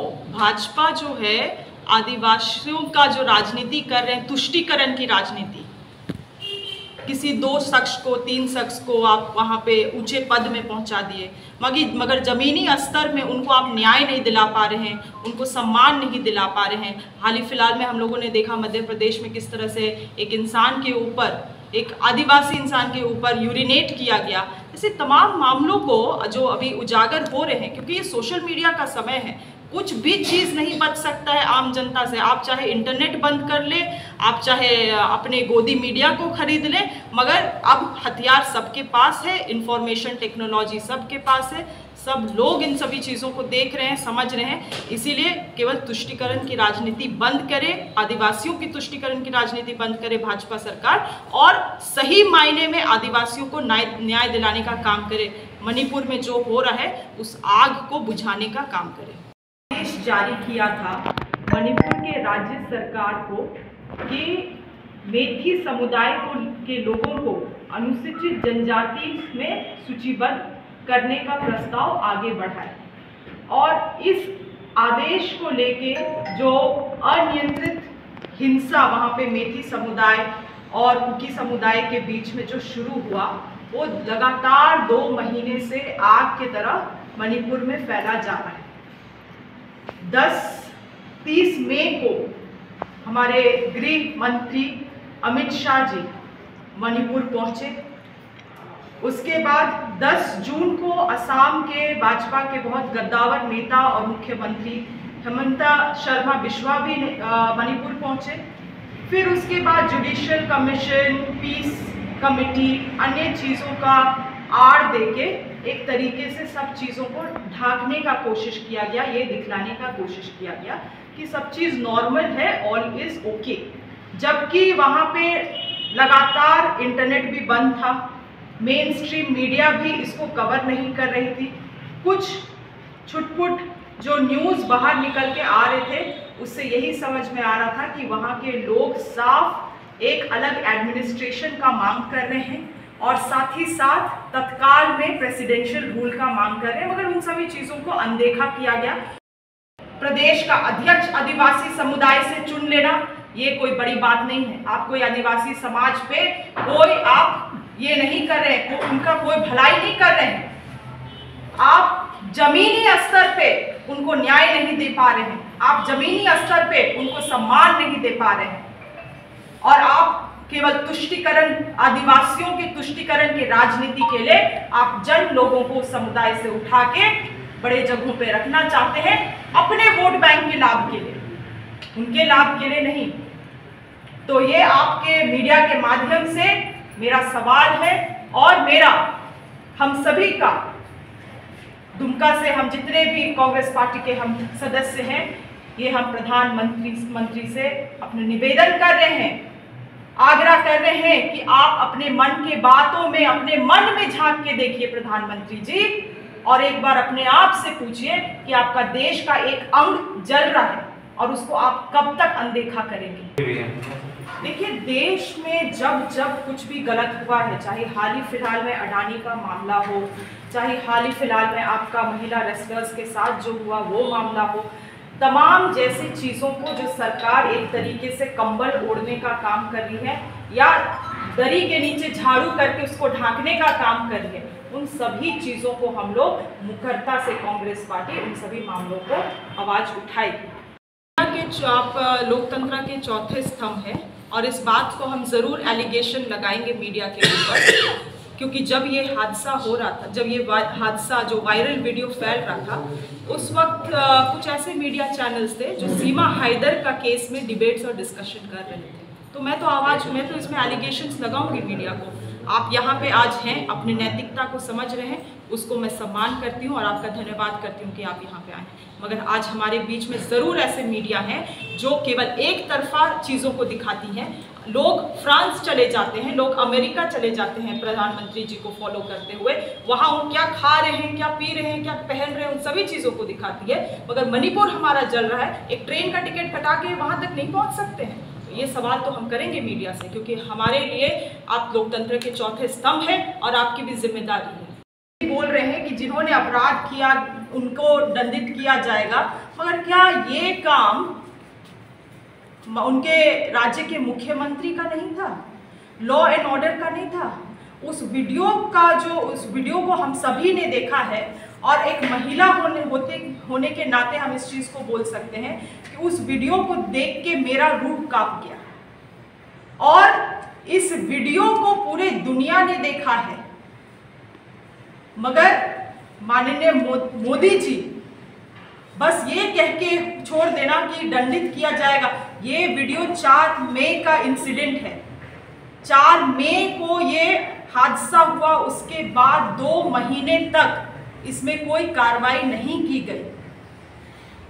भाजपा जो है आदिवासियों का जो राजनीति कर रहे हैं, तुष्टीकरण की राजनीति, किसी 2 शख्स को 3 शख्स को आप वहाँ पे ऊंचे पद में पहुँचा दिए, मगर ज़मीनी स्तर में उनको आप न्याय नहीं दिला पा रहे हैं, उनको सम्मान नहीं दिला पा रहे हैं। हाल ही फिलहाल में हम लोगों ने देखा मध्य प्रदेश में किस तरह से एक इंसान के ऊपर, एक आदिवासी इंसान के ऊपर यूरिनेट किया गया। ऐसे तमाम मामलों को जो अभी उजागर हो रहे हैं, क्योंकि ये सोशल मीडिया का समय है, कुछ भी चीज़ नहीं बच सकता है आम जनता से। आप चाहे इंटरनेट बंद कर ले, आप चाहे अपने गोदी मीडिया को खरीद ले, मगर अब हथियार सबके पास है, इंफॉर्मेशन टेक्नोलॉजी सबके पास है, सब लोग इन सभी चीज़ों को देख रहे हैं, समझ रहे हैं। इसीलिए केवल तुष्टीकरण की राजनीति बंद करे, आदिवासियों की तुष्टीकरण की राजनीति बंद करे भाजपा सरकार, और सही मायने में आदिवासियों को न्याय दिलाने का काम करे। मणिपुर में जो हो रहा है उस आग को बुझाने का काम करे। आदेश जारी किया था मणिपुर के राज्य सरकार को कि मेथी समुदाय के लोगों को अनुसूचित जनजाति में सूचीबद्ध करने का प्रस्ताव आगे बढ़ाए, और इस आदेश को लेके जो अनियंत्रित हिंसा वहाँ पे मेथी समुदाय और कुकी समुदाय के बीच में जो शुरू हुआ, वो लगातार 2 महीने से आग की तरह मणिपुर में फैला जा रहा है। 30 मई को हमारे गृह मंत्री अमित शाह जी मणिपुर पहुंचे। उसके बाद 10 जून को असम के भाजपा के बहुत गद्दावर नेता और मुख्यमंत्री हेमंता शर्मा बिश्वा भी मणिपुर पहुंचे। फिर उसके बाद जुडिशियल कमीशन, पीस कमेटी, अन्य चीज़ों का आड़ देके एक तरीके से सब चीज़ों को ढांकने का कोशिश किया गया, ये दिखलाने का कोशिश किया गया कि सब चीज़ नॉर्मल है, ऑल इज ओके। जबकि वहाँ पे लगातार इंटरनेट भी बंद था, मेन स्ट्रीम मीडिया भी इसको कवर नहीं कर रही थी। कुछ छुटपुट जो न्यूज़ बाहर निकल के आ रहे थे, उससे यही समझ में आ रहा था कि वहाँ के लोग साफ एक अलग एडमिनिस्ट्रेशन का मांग कर रहे हैं, और साथ ही साथ तत्काल में प्रेसिडेंशियल रूल का मांग कर रहे हैं, मगर उन सभी चीज़ों को अनदेखा किया गया। प्रदेश का अध्यक्ष आदिवासी समुदाय से चुन लेना ये कोई बड़ी बात नहीं है। आप कोई आदिवासी समाज पे कोई आप ये नहीं कर रहे हैं, उनका कोई भलाई नहीं कर रहे हैं, आप जमीनी स्तर पे उनको न्याय नहीं दे पा रहे हैं, आप जमीनी स्तर पे उनको सम्मान नहीं दे पा रहे हैं, और आप केवल तुष्टीकरण, आदिवासियों के तुष्टीकरण की राजनीति के लिए आप जन लोगों को समुदाय से उठा के बड़े जगहों पे रखना चाहते हैं, अपने वोट बैंक के लाभ के लिए, उनके लाभ के लिए नहीं। तो ये आपके मीडिया के माध्यम से मेरा सवाल है, और मेरा हम सभी का दुमका से हम जितने भी कांग्रेस पार्टी के हम सदस्य हैं, ये हम प्रधानमंत्री से अपने निवेदन कर रहे हैं, आग्रह कर रहे हैं कि आप अपने मन के बातों में, अपने मन में झांक के देखिए प्रधानमंत्री जी, और एक बार अपने आप से पूछिए कि आपका देश का एक अंग जल रहा है और उसको आप कब तक अनदेखा करेंगे। देखिए, देश में जब कुछ भी गलत हुआ है, चाहे हाल ही फिलहाल में अडानी का मामला हो, चाहे हाल ही फिलहाल में आपका महिला रेसलर्स के साथ जो हुआ वो मामला हो, तमाम जैसी चीज़ों को जो सरकार एक तरीके से कंबल ओढ़ने का काम कर रही है, या दरी के नीचे झाड़ू करके उसको ढांकने का काम कर रही है, उन सभी चीज़ों को हम लोग मुखरता से कांग्रेस पार्टी उन सभी मामलों को आवाज़ उठाएगी। आप लोकतंत्र के चौथे स्तंभ है, और इस बात को हम ज़रूर एलिगेशन लगाएंगे मीडिया के ऊपर, क्योंकि जब ये हादसा हो रहा था, जब ये हादसा जो वायरल वीडियो फैल रहा था, उस वक्त कुछ ऐसे मीडिया चैनल्स थे जो सीमा हैदर का केस में डिबेट्स और डिस्कशन कर रहे थे। तो मैं तो इसमें एलिगेशंस लगाऊंगी मीडिया को। आप यहाँ पे आज हैं, अपनी नैतिकता को समझ रहे हैं, उसको मैं सम्मान करती हूँ और आपका धन्यवाद करती हूँ कि आप यहाँ पे आए। मगर आज हमारे बीच में ज़रूर ऐसे मीडिया हैं जो केवल एक तरफा चीज़ों को दिखाती हैं। लोग फ्रांस चले जाते हैं, लोग अमेरिका चले जाते हैं प्रधानमंत्री जी को फॉलो करते हुए, वहाँ वो क्या खा रहे हैं, क्या पी रहे हैं, क्या पहन रहे हैं, उन सभी चीज़ों को दिखाती है। मगर मणिपुर हमारा जल रहा है, एक ट्रेन का टिकट कटा के वहाँ तक नहीं पहुँच सकते हैं। ये सवाल तो हम करेंगे मीडिया से, क्योंकि हमारे लिए आप लोकतंत्र के चौथे स्तंभ हैं और आपकी भी जिम्मेदारी है। बोल रहे हैं कि जिन्होंने अपराध किया उनको दंडित किया जाएगा, मगर क्या ये काम उनके राज्य के मुख्यमंत्री का नहीं था, लॉ एंड ऑर्डर का नहीं था? उस वीडियो को हम सभी ने देखा है, और एक महिला होने के नाते हम इस चीज को बोल सकते हैं कि उस वीडियो को देख के मेरा रूह कांप गया। और इस वीडियो को पूरे दुनिया ने देखा है, मगर माननीय मोदी जी बस ये कह के छोड़ देना कि दंडित किया जाएगा। ये वीडियो 4 मई का इंसिडेंट है। 4 मई को ये हादसा हुआ, उसके बाद 2 महीने तक इसमें कोई कार्रवाई नहीं की गई।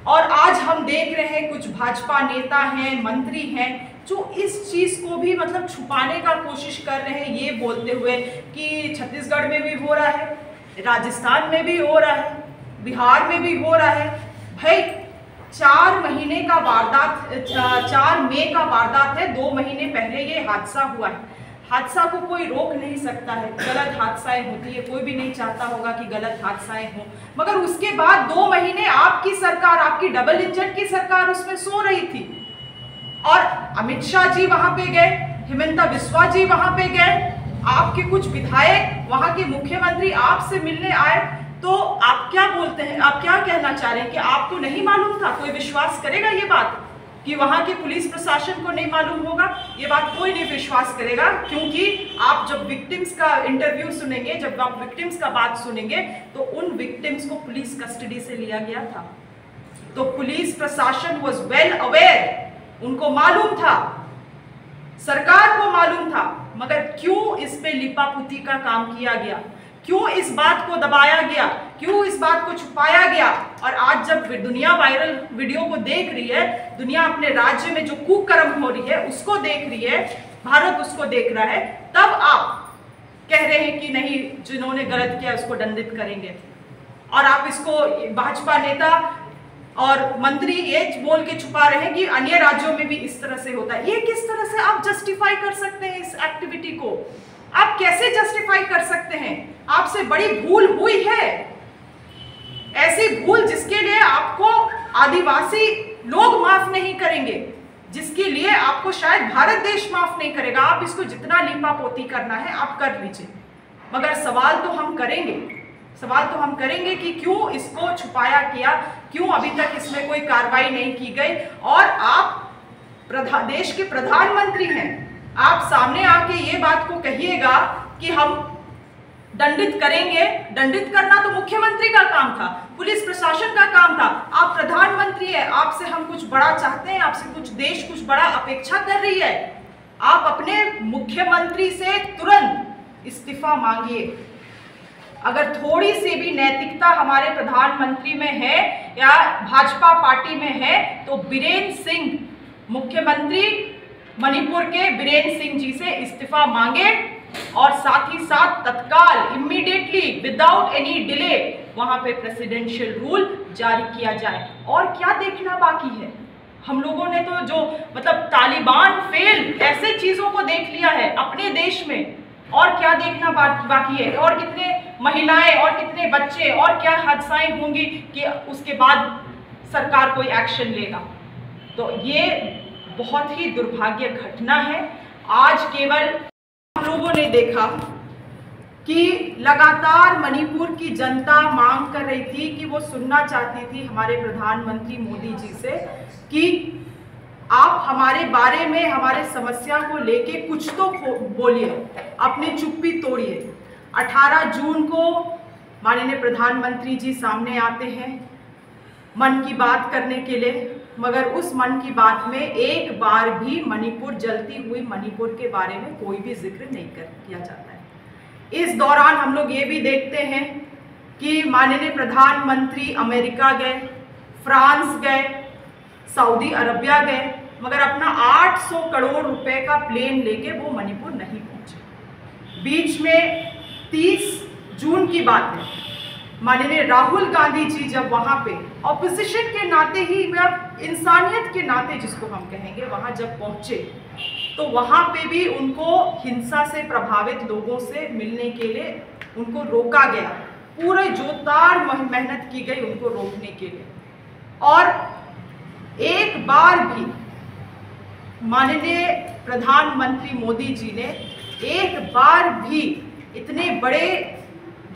और आज हम देख रहे हैं कुछ भाजपा नेता हैं, मंत्री हैं, जो इस चीज को भी मतलब छुपाने का कोशिश कर रहे हैं, ये बोलते हुए कि छत्तीसगढ़ में भी हो रहा है, राजस्थान में भी हो रहा है, बिहार में भी हो रहा है। भाई 4 महीने का वारदात, 4 मई का वारदात है, 2 महीने पहले ये हादसा हुआ है। हादसा को कोई रोक नहीं सकता है, गलत हादसाएं होती है, कोई भी नहीं चाहता होगा कि गलत हादसाएं हो, मगर उसके बाद 2 महीने आपकी सरकार, आपकी डबल इंजन की सरकार उसमें सो रही थी। और अमित शाह जी वहां पे गए, हिमंता बिस्वा जी वहां पे गए, आपके कुछ विधायक, वहां के मुख्यमंत्री आपसे मिलने आए, तो आप क्या बोलते हैं, आप क्या कहना चाह रहे हैं कि आपको नहीं मालूम था? कोई विश्वास करेगा ये बात कि वहां के पुलिस प्रशासन को नहीं मालूम होगा? ये बात कोई नहीं विश्वास करेगा, क्योंकि आप जब विक्टिम्स का इंटरव्यू सुनेंगे, जब आप विक्टिम्स का बात सुनेंगे, तो उन विक्टिम्स को पुलिस कस्टडी से लिया गया था। तो पुलिस प्रशासन वाज वेल अवेयर, उनको मालूम था, सरकार को मालूम था, मगर क्यों इस पे लिपापुती का काम किया गया? क्यों इस बात को दबाया गया? क्यों इस बात को छुपाया गया? और आज जब दुनिया वायरल वीडियो को देख रही है, दुनिया अपने राज्य में जो कुकर्म हो रही है उसको देख रही है, भारत उसको देख रहा है, तब आप कह रहे हैं कि नहीं, जिन्होंने गलत किया उसको दंडित करेंगे। और आप इसको भाजपा नेता और मंत्री ये बोल के छुपा रहे हैं कि अन्य राज्यों में भी इस तरह से होता है। ये किस तरह से आप जस्टिफाई कर सकते हैं इस एक्टिविटी को? आप कैसे जस्टिफाई कर सकते हैं? आपसे बड़ी भूल हुई है, ऐसी भूल जिसके लिए आपको आदिवासी लोग माफ नहीं करेंगे, जिसके लिए आपको शायद भारत देश माफ नहीं करेगा। आप इसको जितना लीपापोती करना है आप कर लीजिए, मगर सवाल तो हम करेंगे कि क्यों इसको छुपाया गया, क्यों अभी तक इसमें कोई कार्रवाई नहीं की गई। और आप देश के प्रधानमंत्री हैं, आप सामने आके ये बात को कहिएगा कि हम दंडित करेंगे। दंडित करना तो मुख्यमंत्री का काम था, पुलिस प्रशासन का काम था। आप प्रधानमंत्री है, आपसे हम कुछ बड़ा चाहते हैं, आपसे देश कुछ बड़ा अपेक्षा कर रही है। आप अपने मुख्यमंत्री से तुरंत इस्तीफा मांगिए। अगर थोड़ी सी भी नैतिकता हमारे प्रधानमंत्री में है या भाजपा पार्टी में है, तो बीरेन सिंह, मुख्यमंत्री मणिपुर के बीरेन सिंह जी से इस्तीफा मांगे, और साथ ही साथ तत्काल इमीडिएटली विदाउट एनी डिले वहां पे प्रेसिडेंशियल रूल जारी किया जाए। और क्या देखना बाकी है? हम लोगों ने तो जो मतलब तालिबान फेल ऐसे चीजों को देख लिया है अपने देश में, और क्या देखना बाकी है? और कितने महिलाएं और कितने बच्चे और क्या हादसाएं होंगी कि उसके बाद सरकार कोई एक्शन लेगा? तो ये बहुत ही दुर्भाग्य घटना है। आज केवल हम लोगों ने देखा कि लगातार मणिपुर की जनता मांग कर रही थी कि वो सुनना चाहती थी हमारे प्रधानमंत्री मोदी जी से कि आप हमारे बारे में, हमारे समस्या को लेके कुछ तो बोलिए, अपनी चुप्पी तोड़िए। 18 जून को माननीय प्रधानमंत्री जी सामने आते हैं मन की बात करने के लिए, मगर उस मन की बात में एक बार भी मणिपुर, जलती हुई मणिपुर के बारे में कोई भी जिक्र नहीं किया जाता है। इस दौरान हम लोग ये भी देखते हैं कि माननीय प्रधानमंत्री अमेरिका गए, फ्रांस गए, सऊदी अरबिया गए, मगर अपना 800 करोड़ रुपए का प्लेन लेके वो मणिपुर नहीं पहुंचे। बीच में 30 जून की बात है, माननीय राहुल गांधी जी जब वहां पे ऑपोजिशन के नाते ही, इंसानियत के नाते जिसको हम कहेंगे, वहां जब पहुंचे तो वहां पे भी उनको हिंसा से प्रभावित लोगों से मिलने के लिए उनको रोका गया। पूरे जोरदार मेहनत की गई उनको रोकने के लिए, और एक बार भी माननीय प्रधानमंत्री मोदी जी ने एक बार भी इतने बड़े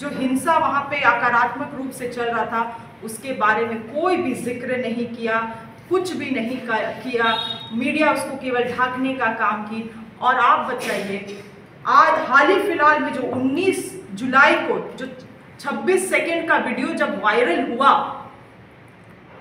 जो हिंसा वहाँ पे आक्रामक रूप से चल रहा था उसके बारे में कोई भी जिक्र नहीं किया, कुछ भी नहीं किया। मीडिया उसको केवल ढांकने का काम की। और आप बताइए, आज हाल ही फिलहाल में जो 19 जुलाई को जो 26 सेकेंड का वीडियो जब वायरल हुआ,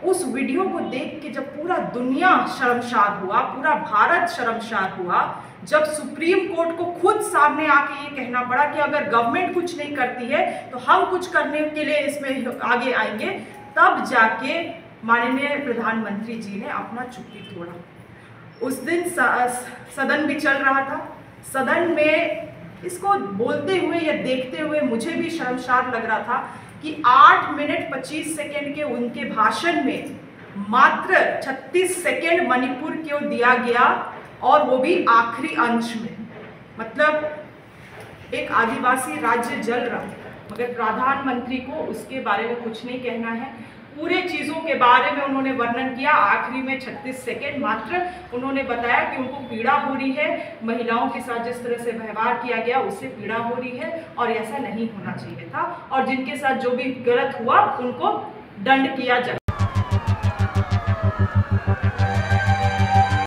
उस वीडियो को देख के जब पूरा दुनिया शर्मसार हुआ, पूरा भारत शर्मसार हुआ, जब सुप्रीम कोर्ट को खुद सामने आके ये कहना पड़ा कि अगर गवर्नमेंट कुछ नहीं करती है तो हम कुछ करने के लिए इसमें आगे आएंगे, तब जाके माननीय प्रधानमंत्री जी ने अपना चुप्पी तोड़ा। उस दिन सदन भी चल रहा था। सदन में इसको बोलते हुए या देखते हुए मुझे भी शर्मसार लग रहा था कि 8 मिनट 25 सेकेंड के उनके भाषण में मात्र 36 सेकेंड मणिपुर को दिया गया, और वो भी आखिरी अंश में। मतलब एक आदिवासी राज्य जल रहा है, मगर प्रधानमंत्री को उसके बारे में कुछ नहीं कहना है। पूरे चीज़ों के बारे में उन्होंने वर्णन किया, आखिरी में 36 सेकेंड मात्र उन्होंने बताया कि उनको पीड़ा हो रही है, महिलाओं के साथ जिस तरह से व्यवहार किया गया उससे पीड़ा हो रही है और ऐसा नहीं होना चाहिए था, और जिनके साथ जो भी गलत हुआ उनको दंड किया जाए।